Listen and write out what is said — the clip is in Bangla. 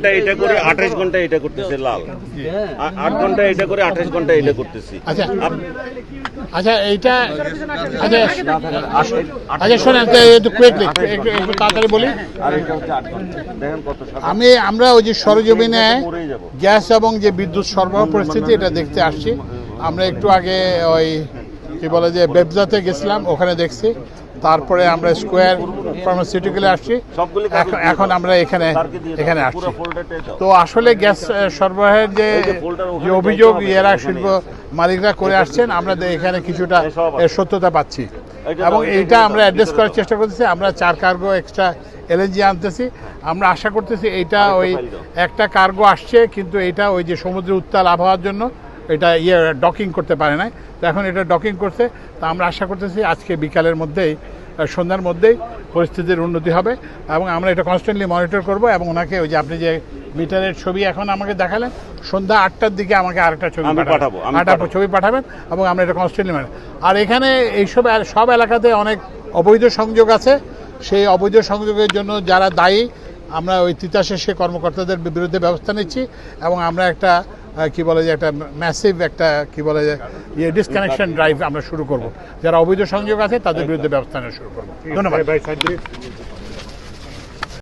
ঘন্টা এটা করে 28 ঘন্টা এটা করতেছে লাল, 8 ঘন্টা এটা করে 28 ঘন্টা এটা করতেছি। আচ্ছা আচ্ছা এইটা আচ্ছা আচ্ছা শোনেন একটু কুইকলি একটু তাড়াতাড়ি বলি। আর এটা হচ্ছে 8 ঘন্টা। দেখেন কত আমরা ওই যে সরজমিনে গ্যাস এবং যে বিদ্যুৎ সরবরাহ পরিস্থিতি এটা দেখতে আসছি। আমরা একটু আগে ওই কি বলে যে বেবজাতে গেছিলাম, ওখানে দেখছি। তারপরে আমরা স্কোয়ার ফার্মাসিউটিক্যালে আসছি, এখন আমরা এখানে আসছি। তো আসলে গ্যাস সরবরাহের যে অভিযোগ এরা শিল্প মালিকরা করে আসছেন, আমরা এখানে কিছুটা সত্যতা পাচ্ছি এবং এইটা আমরা অ্যাড্রেস করার চেষ্টা করতেছি। আমরা 4 কার্গো এক্সট্রা এলএনজি আনতেছি। আমরা আশা করতেছি এইটা ওই একটা কার্গো আসছে, কিন্তু এইটা ওই যে সমুদ্রের উত্তাল আবহাওয়ার জন্য এটা ডকিং করতে পারে না। তো এখন এটা ডকিং করছে। তা আমরা আশা করতেছি আজকে বিকালের মধ্যেই, সন্ধ্যার মধ্যেই পরিস্থিতির উন্নতি হবে এবং আমরা এটা কনস্ট্যান্টলি মনিটর করব। এবং ওনাকে ওই যে আপনি যে মিটারের ছবি এখন আমাকে দেখালেন, সন্ধ্যা 8টার দিকে আমাকে আরেকটা ছবি ছবি পাঠাবেন এবং আমরা এটা কনস্ট্যান্টলি আর এখানে এইসব সব এলাকাতে অনেক অবৈধ সংযোগ আছে। সেই অবৈধ সংযোগের জন্য যারা দায়ী, আমরা ওই তিতাসে কর্মকর্তাদের বিরুদ্ধে ব্যবস্থা নিচ্ছি এবং আমরা একটা কি বলে যে একটা ম্যাসিভ একটা কি বলে যে ডিসকানেকশন ড্রাইভ আমরা শুরু করব। যারা অবৈধ সংযোগ আছে তাদের বিরুদ্ধে ব্যবস্থা নেওয়া শুরু করবো। ধন্যবাদ।